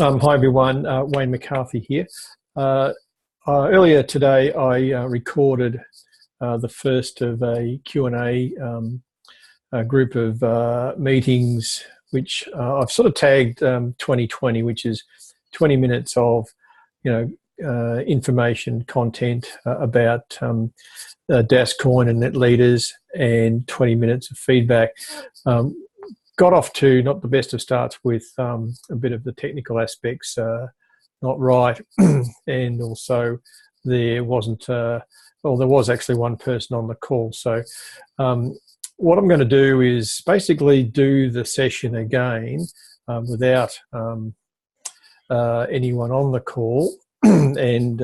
Hi everyone, Wayne McCarthy here. Earlier today I recorded the first of a Q&A group of meetings which I've sort of tagged 2020, which is 20 minutes of information content about Dascoin and net leaders and 20 minutes of feedback. Got off to not the best of starts with a bit of the technical aspects not right, and also there wasn't, well, there was actually one person on the call. So what I'm going to do is basically do the session again without anyone on the call, and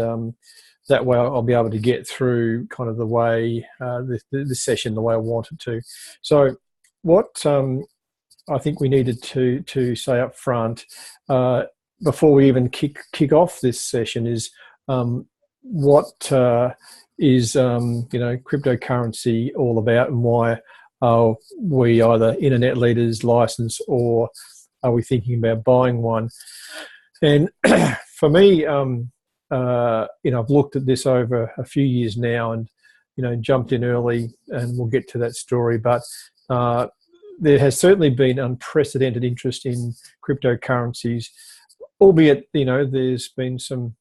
that way I'll be able to get through kind of the way the session the way I want it to. So what I think we needed to say up front before we even kick off this session is what is cryptocurrency all about, and why are we either in a net leaders license or are we thinking about buying one? And for me, I've looked at this over a few years now, and jumped in early, and we'll get to that story, but there has certainly been unprecedented interest in cryptocurrencies, albeit there's been some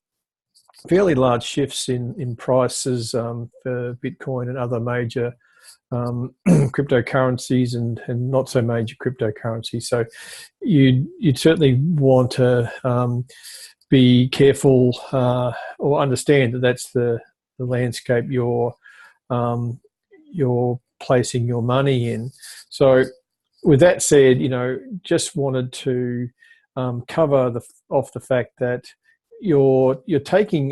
fairly large shifts in prices for Bitcoin and other major cryptocurrencies and not so major cryptocurrencies. So you'd certainly want to be careful or understand that that's the landscape you're placing your money in. So with that said, just wanted to cover off the fact that you're taking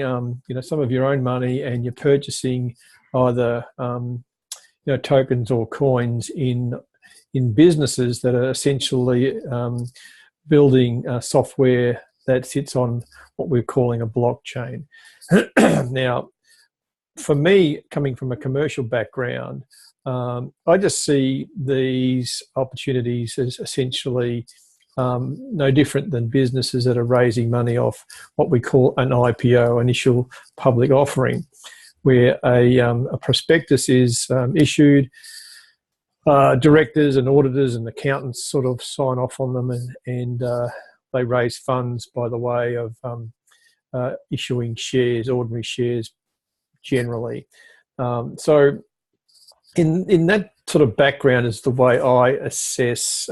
some of your own money and you're purchasing either tokens or coins in businesses that are essentially building software that sits on what we're calling a blockchain. Now, for me, coming from a commercial background, I just see these opportunities as essentially no different than businesses that are raising money off what we call an IPO, initial public offering, where a prospectus is issued. Directors and auditors and accountants sort of sign off on them, and they raise funds by the way of issuing shares, ordinary shares generally. So in that sort of background is the way I assess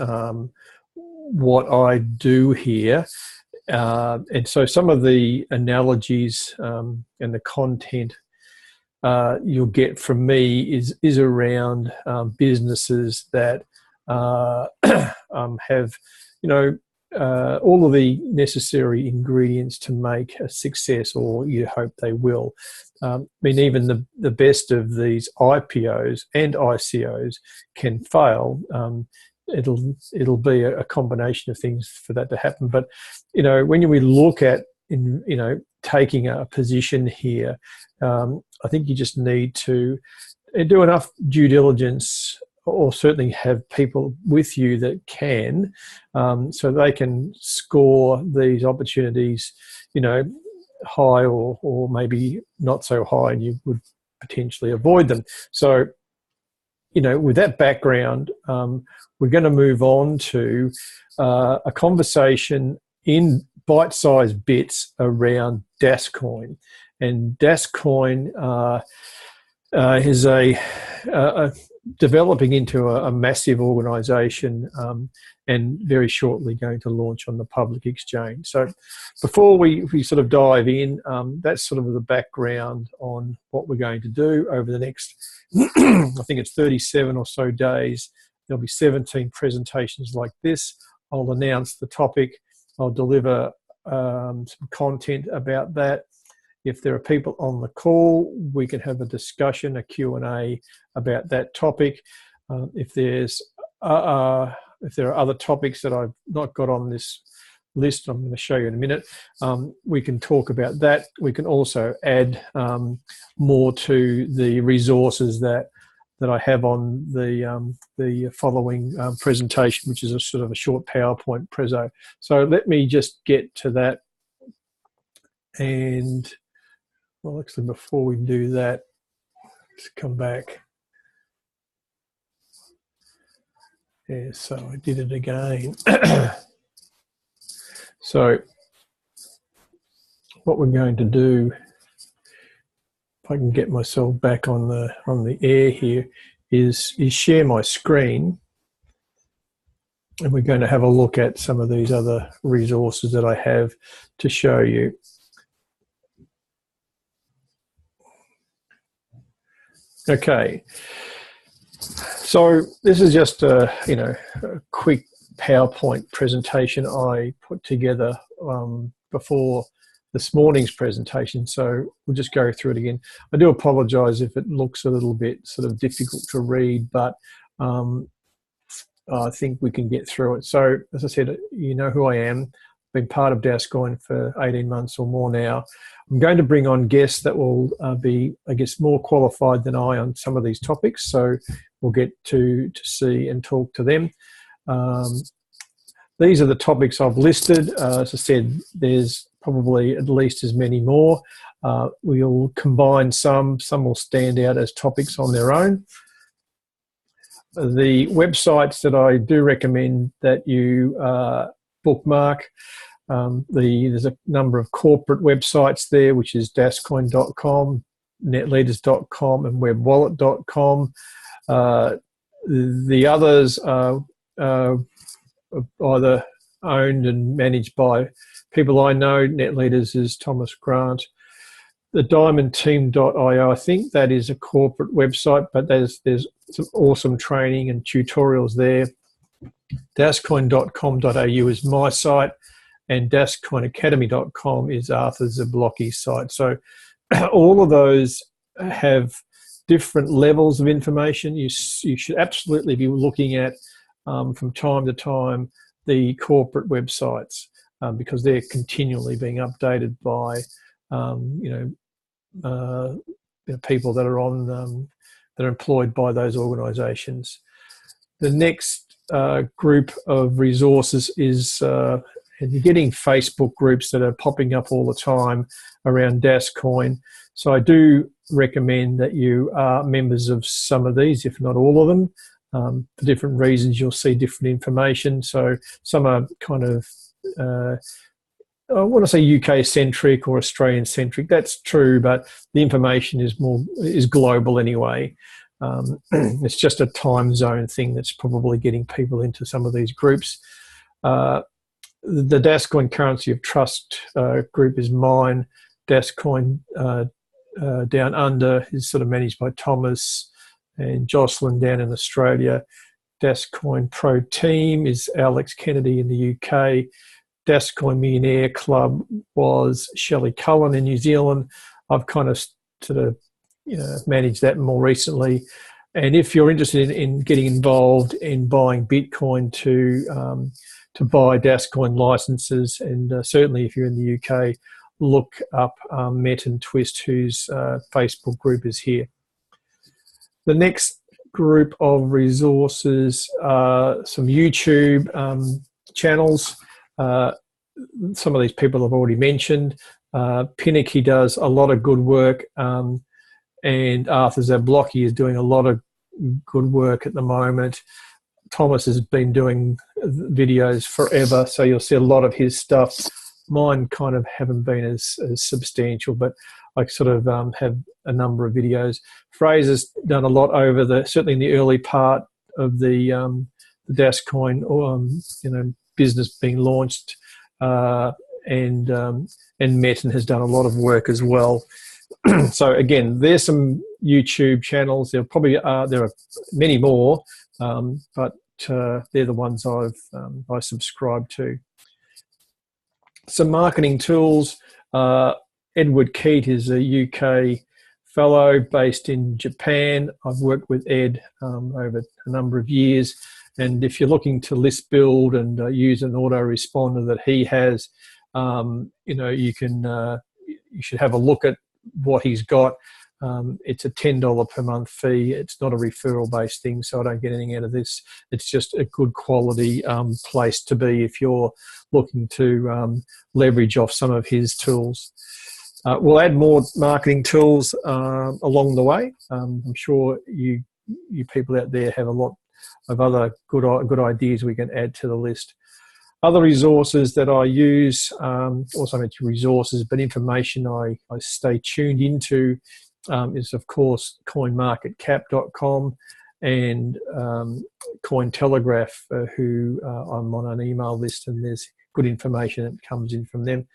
what I do here. And so some of the analogies and the content you'll get from me is around businesses that have, all of the necessary ingredients to make a success, or you hope they will. I mean, even the best of these IPOs and ICOs can fail. It'll be a combination of things for that to happen. But when we look at taking a position here, I think you just need to do enough due diligence, or certainly have people with you that can, so they can score these opportunities, high or maybe not so high, and you would potentially avoid them. So, with that background, we're going to move on to a conversation in bite-sized bits around Dascoin. And Dascoin is a developing into a massive organisation, and very shortly going to launch on the public exchange. So before we sort of dive in, that's sort of the background on what we're going to do over the next, I think it's 37 or so days. There'll be 17 presentations like this. I'll announce the topic. I'll deliver some content about that. If there are people on the call, we can have a discussion, a Q&A about that topic. If there are other topics that I've not got on this list, I'm going to show you in a minute, we can talk about that. We can also add more to the resources that that I have on the following presentation, which is a sort of a short PowerPoint prezzo. So let me just get to that. And well, actually, before we do that, let's come back. Yeah, so I did it again. So what we're going to do, if I can get myself back on the air here, is share my screen, and we're going to have a look at some of these other resources that I have to show you. Okay, so this is just a quick PowerPoint presentation I put together before this morning's presentation, so we'll just go through it again. I do apologise if it looks a little bit sort of difficult to read, but I think we can get through it. So, as I said, you know who I am. I've been part of Dascoin for 18 months or more now. I'm going to bring on guests that will be, I guess, more qualified than I on some of these topics, so we'll get to see and talk to them. These are the topics I've listed. As I said, there's probably at least as many more. We'll combine some will stand out as topics on their own. The websites that I do recommend that you bookmark, there's a number of corporate websites there, which is dascoin.com, netleaders.com and webwallet.com. The others are either owned and managed by people I know. NetLeaders is Thomas Grant. The diamondteam.io, I think that is a corporate website, but there's some awesome training and tutorials there. Dascoin.com.au is my site, and dascoinacademy.com is Arthur Zablocki's site. So all of those have different levels of information. You should absolutely be looking at from time to time the corporate websites because they're continually being updated by people that are on that are employed by those organisations. The next group of resources is and you're getting Facebook groups that are popping up all the time around Dascoin. So I do recommend that you are members of some of these, if not all of them. For different reasons, you'll see different information. So some are kind of, I want to say UK-centric or Australian-centric. That's true, but the information is global anyway. It's just a time zone thing that's probably getting people into some of these groups. The Dascoin Currency of Trust group is mine. Dascoin Down Under is sort of managed by Thomas and Jocelyn down in Australia. Dascoin Pro Team is Alex Kennedy in the UK. Dascoin Millionaire Club was Shelley Cullen in New Zealand. I've kind of sort of managed that more recently. And if you're interested in getting involved in buying Bitcoin to buy Dascoin licenses, and certainly if you're in the UK, look up Met and Twist, whose Facebook group is here. The next group of resources are some YouTube channels. Some of these people I've already mentioned. Pinnocky does a lot of good work, and Arthur Zablocki is doing a lot of good work at the moment. Thomas has been doing videos forever, so you'll see a lot of his stuff. Mine kind of haven't been as substantial, but I sort of have a number of videos. Fraser's done a lot over certainly in the early part of the Dascoin business being launched, and Metin has done a lot of work as well. So again, there's some YouTube channels. There are many more, but they're the ones I subscribe to. Some marketing tools. Edward Keat is a UK fellow based in Japan. I've worked with Ed over a number of years, and if you're looking to list build and use an autoresponder that he has, you should have a look at what he's got. It's a $10 per month fee. It's not a referral-based thing, so I don't get anything out of this. It's just a good quality place to be if you're looking to leverage off some of his tools. We'll add more marketing tools along the way. I'm sure you people out there have a lot of other good ideas we can add to the list. Other resources that I use, also mentioned resources, but information I stay tuned into is, of course, coinmarketcap.com and Cointelegraph, who I'm on an email list, and there's good information that comes in from them.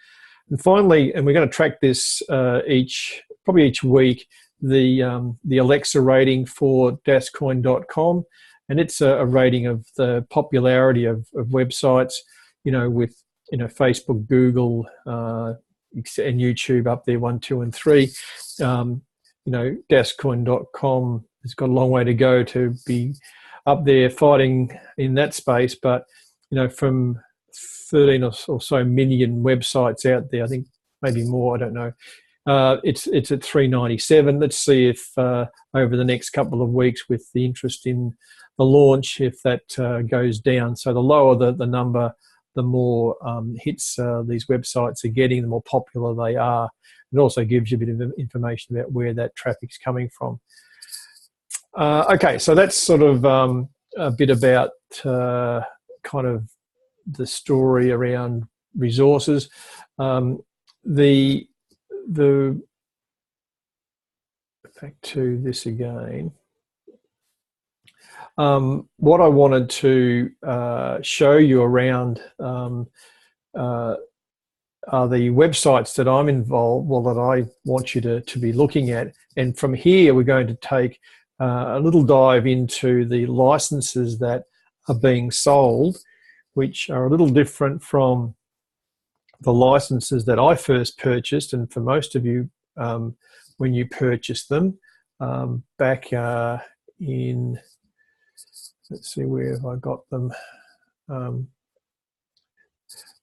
And finally, and we're going to track this probably each week, the Alexa rating for Dascoin.com, and it's a rating of the popularity of websites, with Facebook, Google, and YouTube up there 1, 2, and 3. Dascoin.com has got a long way to go to be up there fighting in that space, but from 13 or so million websites out there, I think maybe more, I don't know. It's at 397. Let's see if over the next couple of weeks, with the interest in the launch, if that goes down. So the lower the number, the more hits these websites are getting, the more popular they are. It also gives you a bit of information about where that traffic's coming from. Okay, so that's sort of a bit about kind of the story around resources. Back to this again. What I wanted to show you around are the websites that I'm involved, that I want you to be looking at. And from here, we're going to take a little dive into the licenses that are being sold, which are a little different from the licenses that I first purchased. And for most of you, when you purchased them back in, let's see, where have I got them?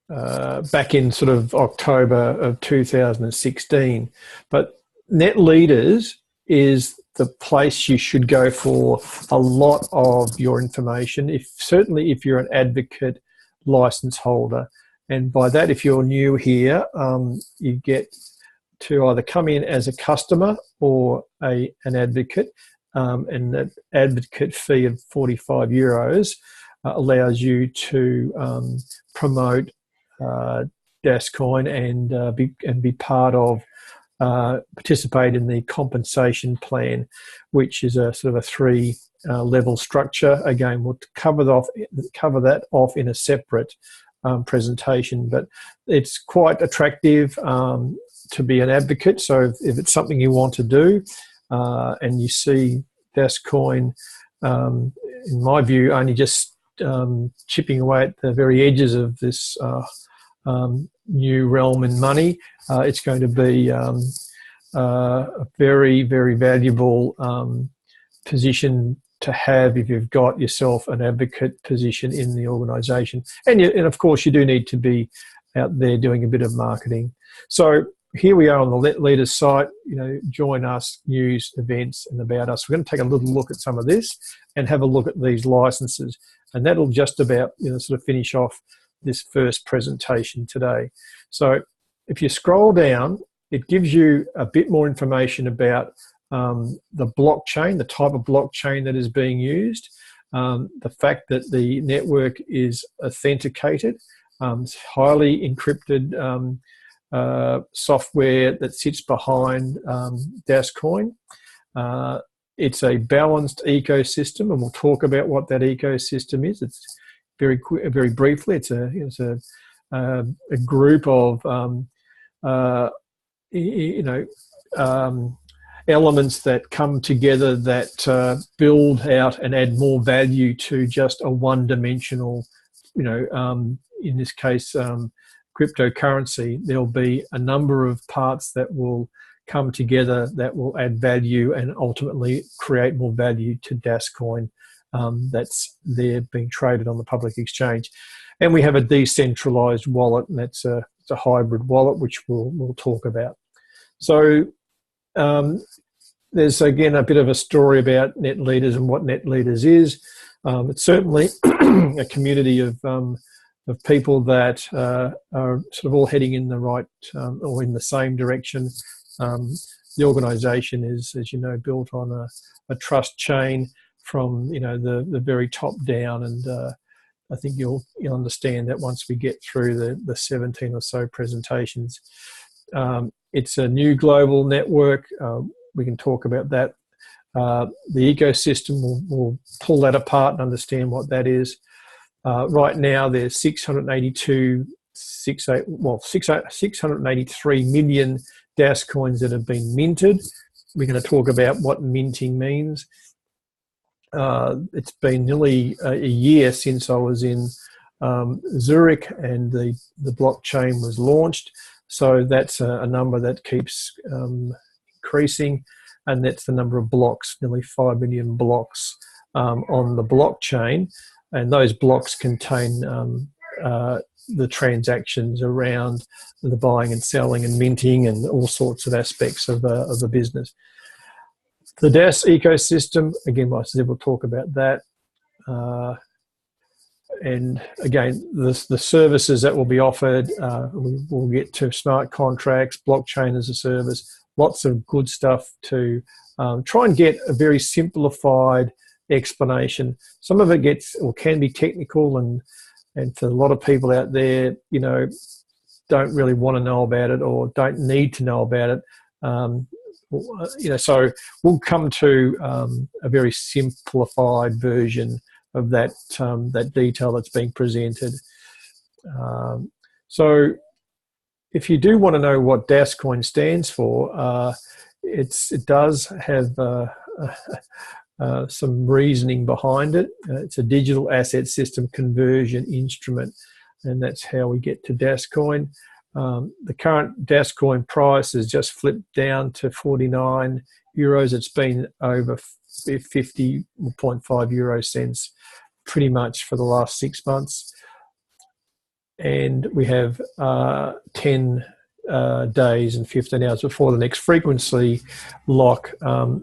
Back in sort of October of 2016. But NetLeaders is the place you should go for a lot of your information, certainly if you're an advocate license holder. And by that, if you're new here, you get to either come in as a customer or an advocate, and that advocate fee of €45 allows you to promote Dascoin and be part of, participate in the compensation plan, which is a sort of a 3-level structure. Again, we'll cover that off in a separate presentation, but it's quite attractive to be an advocate. So if it's something you want to do, and you see Dascoin, in my view, only just chipping away at the very edges of this new realm in money, it's going to be a very, very valuable position to have if you've got yourself an advocate position in the organisation. And of course, you do need to be out there doing a bit of marketing. So here we are on the NetLeaders site, join us, news, events, and about us. We're going to take a little look at some of this and have a look at these licenses. And that'll just about, sort of finish off this first presentation today. So if you scroll down, it gives you a bit more information about the blockchain, the type of blockchain that is being used, the fact that the network is authenticated, it's highly encrypted software that sits behind Dascoin. It's a balanced ecosystem, and we'll talk about what that ecosystem is. It's very briefly. It's a group of elements that come together that build out and add more value to just a one-dimensional, in this case, cryptocurrency. There'll be a number of parts that will come together that will add value and ultimately create more value to Dascoin that's there being traded on the public exchange. And we have a decentralized wallet, and it's a hybrid wallet, which we'll talk about. So there's again a bit of a story about net leaders and what net leaders is. It's certainly a community of people that are sort of all heading in the right or in the same direction. The organisation is, as you know, built on a trust chain from the very top down, and I think you'll understand that once we get through the 17 or so presentations. It's a new global network. We can talk about that. The ecosystem, will pull that apart and understand what that is. Right now, there's 683 million Dascoins that have been minted. We're going to talk about what minting means. It's been nearly a year since I was in Zurich and the blockchain was launched. So that's a number that keeps increasing, and that's the number of blocks, nearly 5 million blocks on the blockchain. And those blocks contain the transactions around the buying and selling and minting and all sorts of aspects of a business. The DAS ecosystem, again, I said we'll talk about that. And again, the services that will be offered, we'll get to smart contracts, blockchain as a service, lots of good stuff to try and get a very simplified explanation. Some of it gets or can be technical, and for a lot of people out there, don't really want to know about it or don't need to know about it. So we'll come to a very simplified version of that detail that's being presented. So if you do want to know what Dascoin stands for, it does have some reasoning behind it. It's a digital asset system conversion instrument, and that's how we get to Dascoin. The current Dascoin price has just flipped down to 49 euros. It's been over 50.5 euro cents pretty much for the last 6 months. And we have 10 days and 15 hours before the next frequency lock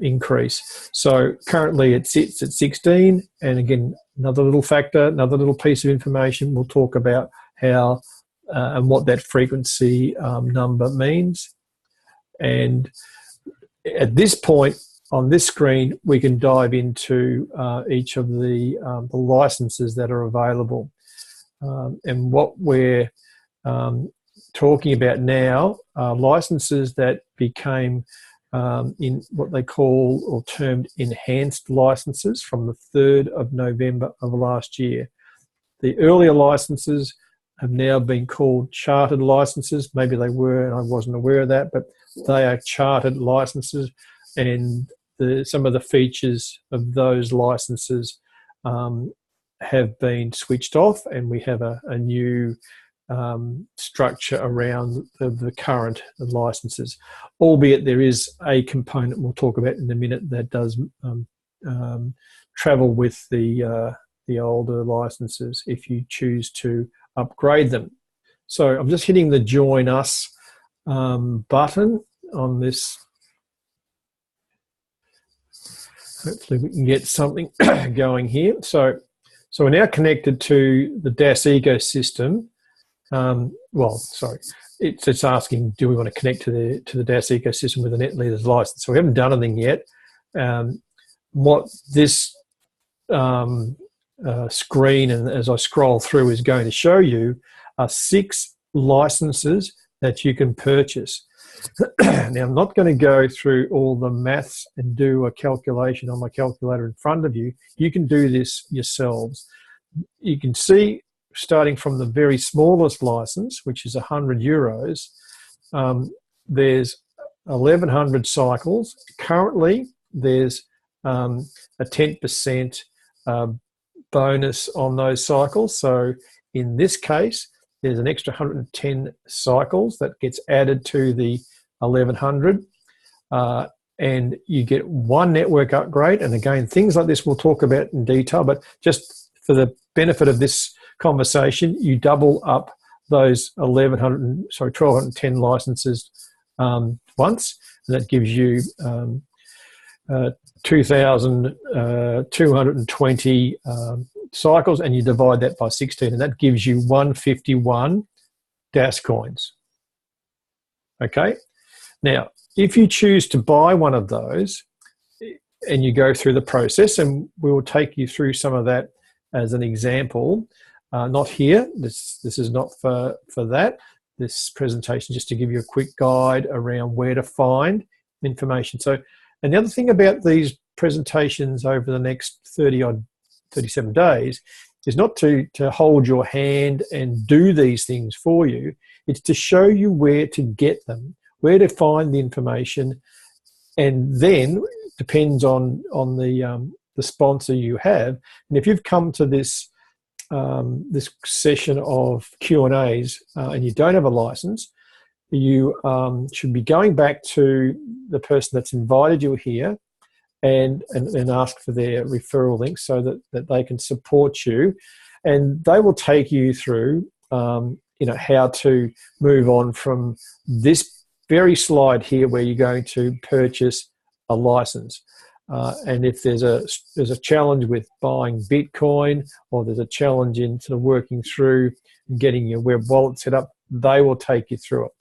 increase. So currently it sits at 16. And again, another little factor, another little piece of information. We'll talk about how and what that frequency number means. And at this point on this screen, we can dive into each of the licenses that are available. And what we're talking about now are licenses that became in what they call or termed enhanced licenses from the 3rd of November of last year. The earlier licenses have now been called chartered licenses. Maybe they were, and I wasn't aware of that, but they are chartered licenses, and some of the features of those licenses have been switched off, and we have a new structure around the current licenses, albeit there is a component we'll talk about in a minute that does travel with the older licenses if you choose to upgrade them. So I'm just hitting the Join Us button on this. Hopefully we can get something going here. So we're now connected to the DAS ecosystem. It's asking, do we want to connect to the DAS ecosystem with a net leaders license? So we haven't done anything yet. What this screen, and as I scroll through, is going to show you are 6 licenses that you can purchase. Now, I'm not going to go through all the maths and do a calculation on my calculator in front of you. You can do this yourselves. You can see, starting from the very smallest license, which is 100 euros, there's 1,100 cycles. Currently, there's a 10% bonus on those cycles. So in this case, there's an extra 110 cycles that gets added to the 1,100, and you get 1 network upgrade. And again, things like this we'll talk about in detail, but just for the benefit of this conversation, you double up those 1,210 licenses once, and that gives you 2,220 cycles, and you divide that by 16, and that gives you 151 Dascoins. Okay. Now, if you choose to buy one of those and you go through the process, and we will take you through some of that as an example, not here, this is not for that. This presentation just to give you a quick guide around where to find information. So, and the other thing about these presentations over the next 37 days is not to hold your hand and do these things for you. It's to show you where to get them, where to find the information, and then depends on the sponsor you have. And if you've come to this this session of Q&As and you don't have a license, you should be going back to the person that's invited you here and ask for their referral link so that they can support you, and they will take you through how to move on from this very slide here where you're going to purchase a license. And if there's a challenge with buying Bitcoin, or there's a challenge in sort of working through and getting your web wallet set up, they will take you through it.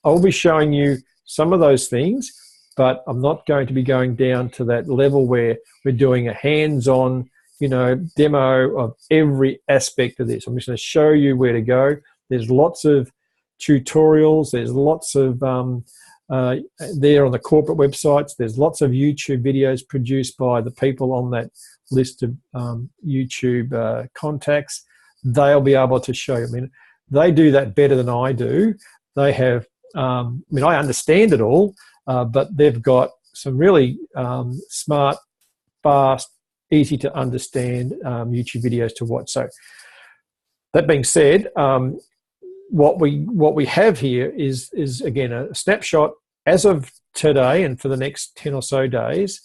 I'll be showing you some of those things, but I'm not going to be going down to that level where we're doing a hands-on, demo of every aspect of this. I'm just going to show you where to go. There's lots of tutorials. There's lots of there on the corporate websites. There's lots of YouTube videos produced by the people on that list of YouTube contacts. They'll be able to show you. I mean, they do that better than I do. They have, I understand it all, but they've got some really smart, fast, easy to understand YouTube videos to watch. So that being said, what we have here is again a snapshot as of today and for the next 10 or so days,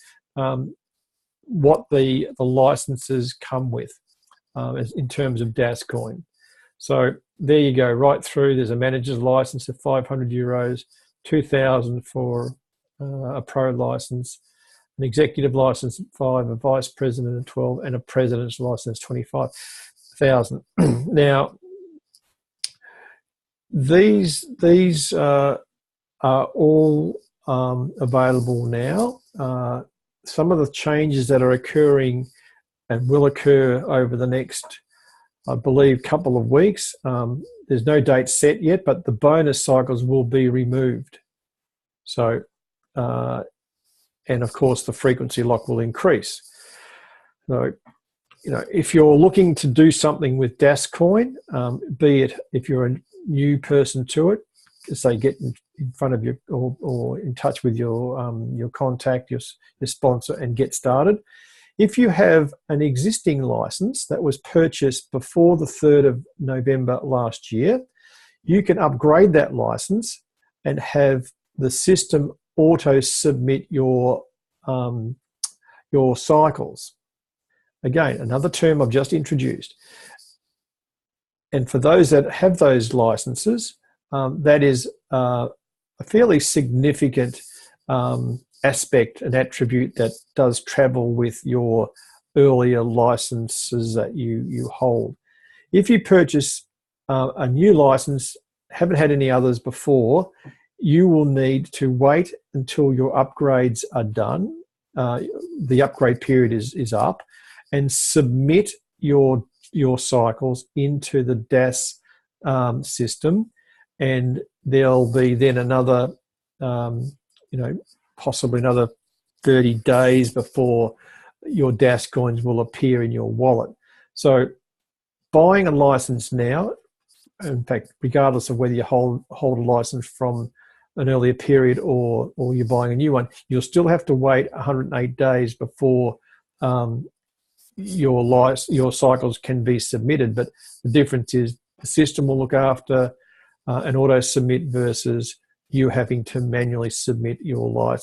what the licenses come with in terms of Dascoin. So there you go, right through. There's a manager's license of €500, 2,000 for a pro license, an executive license at 5, a vice president at 12, and a president's license 25,000. Now, these are all available now. Some of the changes that are occurring and will occur over the next, I believe, couple of weeks. There's no date set yet, but the bonus cycles will be removed. So, and of course, the frequency lock will increase. So, if you're looking to do something with Dascoin, be it if you're a new person to it, say get in front of you or in touch with your contact, your sponsor, and get started. If you have an existing license that was purchased before the 3rd of November last year, you can upgrade that license and have the system auto-submit your cycles. Again, another term I've just introduced. And for those that have those licenses, that is a fairly significant aspect, an attribute that does travel with your earlier licenses that you hold. If you purchase a new license, haven't had any others before, you will need to wait until your upgrades are done. The upgrade period is up, and submit your cycles into the DAS system, and there'll be then another, possibly another 30 days before your Dascoins will appear in your wallet. So buying a license now, in fact, regardless of whether you hold a license from an earlier period or you're buying a new one, you'll still have to wait 108 days before your cycles can be submitted. But the difference is the system will look after an auto submit versus you having to manually submit your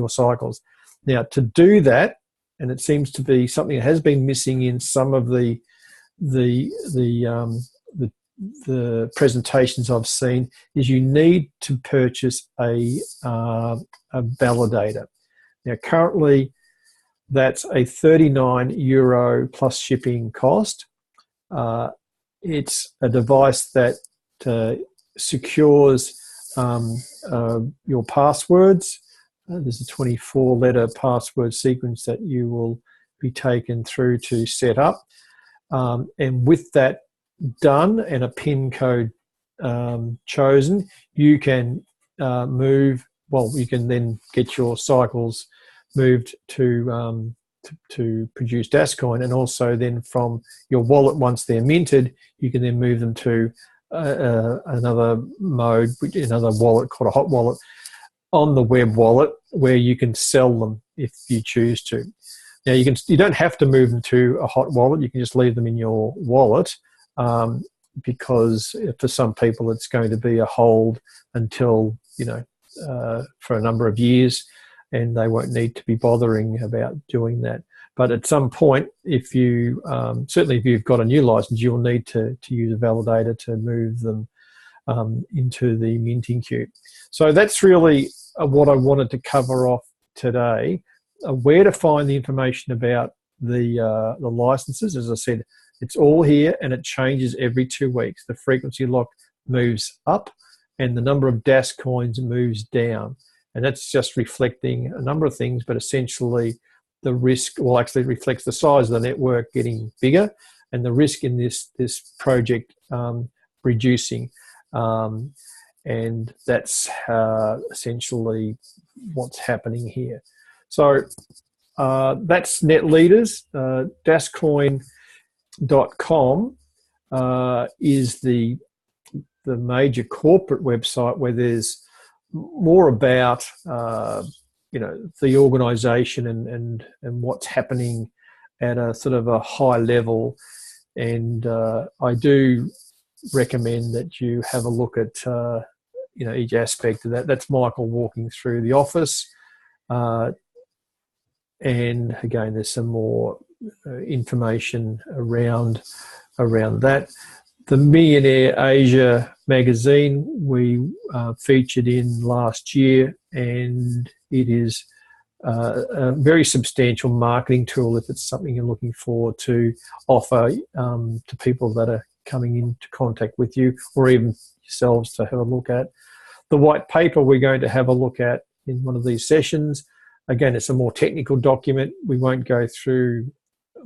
cycles. Now, to do that, and it seems to be something that has been missing in some of the presentations I've seen, is you need to purchase a validator. Now, currently, that's a €39 plus shipping cost. It's a device that secures your passwords. There's a 24-letter password sequence that you will be taken through to set up. And with that done and a PIN code chosen, you can you can then get your cycles moved to produce Dascoin, and also then from your wallet, once they're minted, you can then move them to another mode, another wallet called a hot wallet on the web wallet, where you can sell them if you choose to. Now, you don't have to move them to a hot wallet. You can just leave them in your wallet, because for some people it's going to be a hold until, for a number of years, and they won't need to be bothering about doing that. But at some point, certainly if you've got a new license, you'll need to use a validator to move them into the minting queue. So that's really what I wanted to cover off today. Where to find the information about the licenses. As I said, it's all here, and it changes every 2 weeks. The frequency lock moves up, and the number of Dascoins moves down. And that's just reflecting a number of things, but essentially the risk, actually reflects the size of the network getting bigger, and the risk in this project reducing. And that's essentially what's happening here. So that's NetLeaders. Dascoin.com is the major corporate website, where there's more about the organisation and what's happening at a sort of a high level. And I do recommend that you have a look at each aspect of that. That's Michael walking through the office. And again, there's some more information around that. The Millionaire Asia magazine we featured in last year, and it is a very substantial marketing tool if it's something you're looking for to offer to people that are coming into contact with you, or even yourselves to have a look at. The white paper we're going to have a look at in one of these sessions. Again, it's a more technical document. We won't go through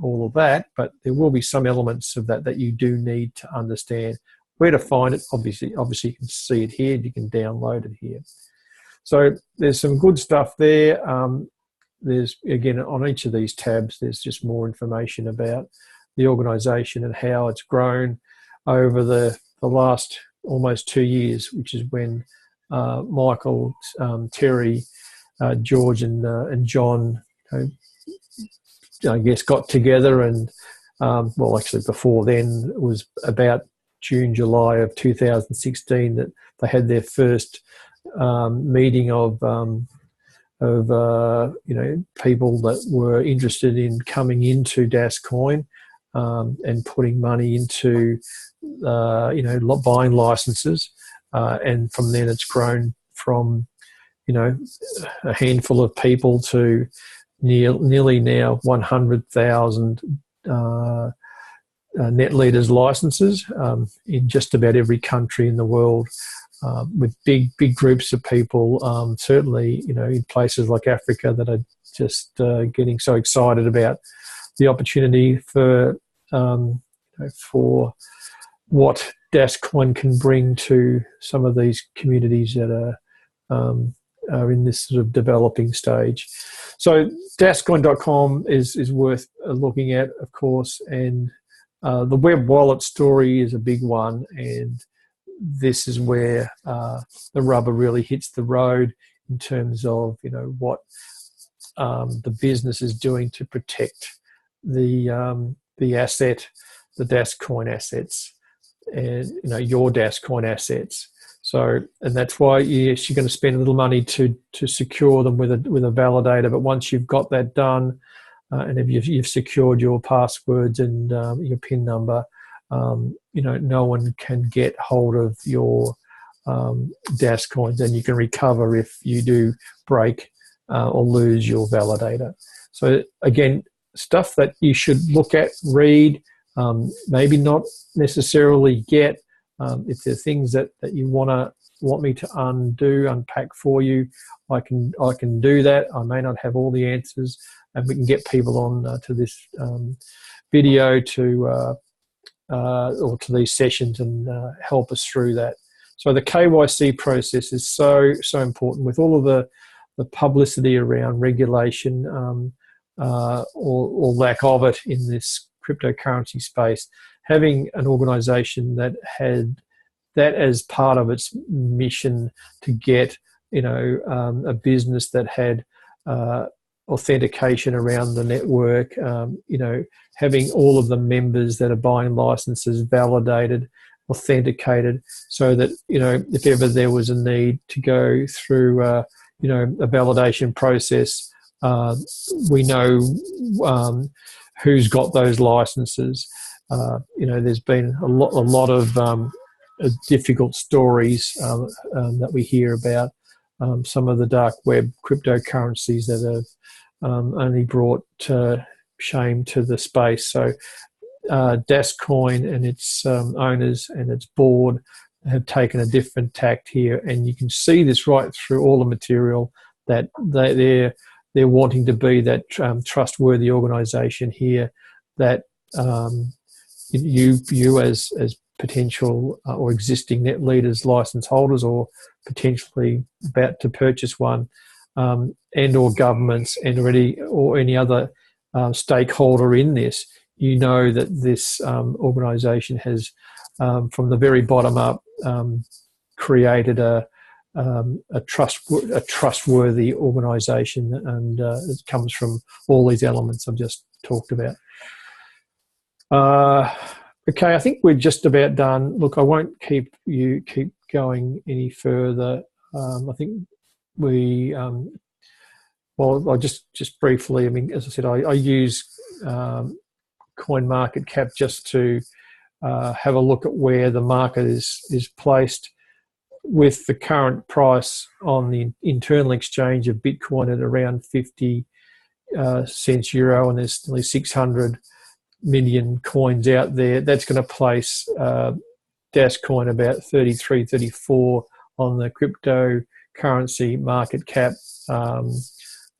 all of that, but there will be some elements of that you do need to understand. Where to find it, obviously you can see it here, you can download it here. So there's some good stuff there. There's, again, on each of these tabs, there's just more information about the organisation and how it's grown over the last almost 2 years, which is when Michael, Terry, George and John, I guess, got together, and actually before then, it was about June, July of 2016 that they had their first meeting of people that were interested in coming into Dascoin and putting money into buying licenses, and from then it's grown from a handful of people to nearly now 100,000 NetLeaders licenses in just about every country in the world, with big groups of people, certainly in places like Africa, that are just getting so excited about the opportunity for what Dascoin can bring to some of these communities that are in this sort of developing stage. So Dascoin.com is worth looking at, of course, and the web wallet story is a big one, and this is where the rubber really hits the road in terms of what the business is doing to protect the asset, the Dascoin assets, and your Dascoin assets. So, and that's why, yes, you're going to spend a little money to secure them with a validator. But once you've got that done, and if you've secured your passwords and your PIN number, no one can get hold of your Dascoins, and you can recover if you do break or lose your validator. So again, stuff that you should look at, read, maybe not necessarily get. If there are things that you want me to unpack for you, I can do that. I may not have all the answers, and we can get people on to this video or to these sessions and help us through that. So the KYC process is so important with all of the publicity around regulation or lack of it in this cryptocurrency space. Having an organisation that had that as part of its mission to get, a business that had authentication around the network, having all of the members that are buying licenses validated, authenticated, so that, if ever there was a need to go through, a validation process, we know who's got those licenses. There's been a lot of difficult stories that we hear about some of the dark web cryptocurrencies that have only brought shame to the space. So Dascoin and its owners and its board have taken a different tact here, and you can see this right through all the material that they're wanting to be that trustworthy organisation here, that you as potential or existing net leaders, license holders, or potentially about to purchase one, and or governments or any other stakeholder in this, that this organisation has, from the very bottom up, created a trustworthy organisation, and it comes from all these elements I've just talked about. Okay, I think we're just about done. Look, I won't keep going any further. I think we, I'll just briefly, as I said, I use CoinMarketCap just to have a look at where the market is placed with the current price on the internal exchange of Bitcoin at around 50 cents euro, and there's nearly 600 million coins out there. That's going to place Dascoin about 33, 34 on the cryptocurrency market cap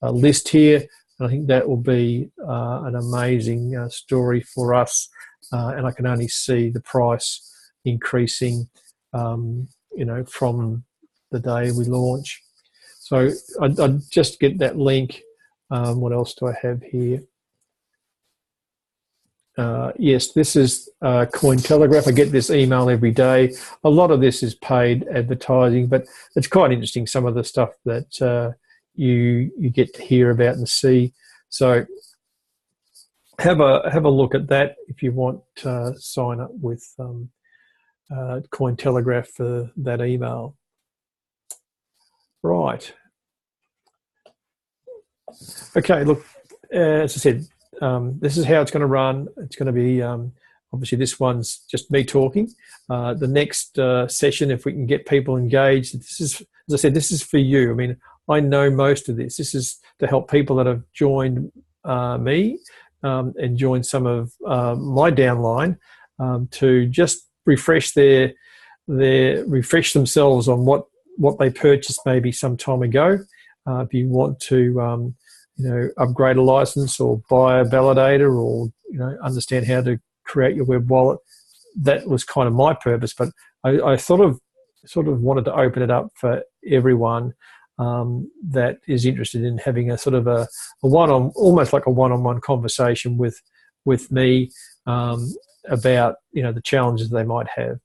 list here. And I think that will be an amazing story for us. And I can only see the price increasing, from the day we launch. So I'd just get that link. What else do I have here? Yes, this is Cointelegraph. I get this email every day. A lot of this is paid advertising, but it's quite interesting, some of the stuff that you get to hear about and see. So have a look at that if you want to sign up with Cointelegraph for that email. Right. Okay, look, as I said, this is how it's going to run. It's going to be, obviously this one's just me talking. The next session, if we can get people engaged, this is, as I said, this is for you. I know most of this. This is to help people that have joined me and joined some of my downline to just refresh refresh themselves on what they purchased maybe some time ago. If you want to upgrade a license or buy a validator, or understand how to create your web wallet, that was kind of my purpose. But I sort of wanted to open it up for everyone that is interested in having a sort of almost like a one-on-one conversation with me about the challenges they might have.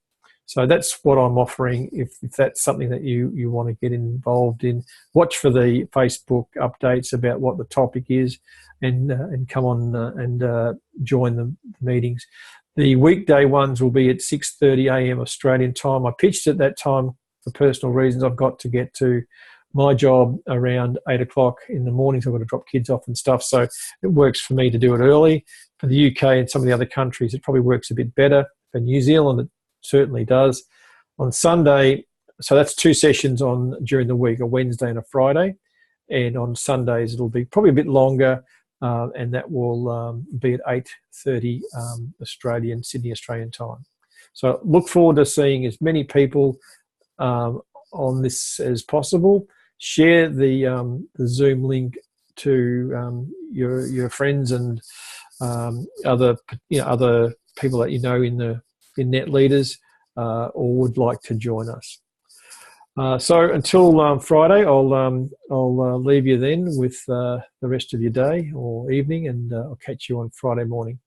So that's what I'm offering. If that's something that you want to get involved in, watch for the Facebook updates about what the topic is, and come on and join the meetings. The weekday ones will be at 6:30 a.m. Australian time. I pitched at that time for personal reasons. I've got to get to my job around 8 o'clock in the morning, so I've got to drop kids off and stuff. So it works for me to do it early. For the UK and some of the other countries, it probably works a bit better. For New Zealand, it certainly does. On Sunday, so that's two sessions during the week, a Wednesday and a Friday. and on Sundays it'll be probably a bit longer, and that will be at 8:30 Sydney Australian time. So look forward to seeing as many people on this as possible. Share the Zoom link to your friends and other people that you know in Net Leaders or would like to join us. So until Friday, I'll leave you then with the rest of your day or evening, and I'll catch you on Friday morning.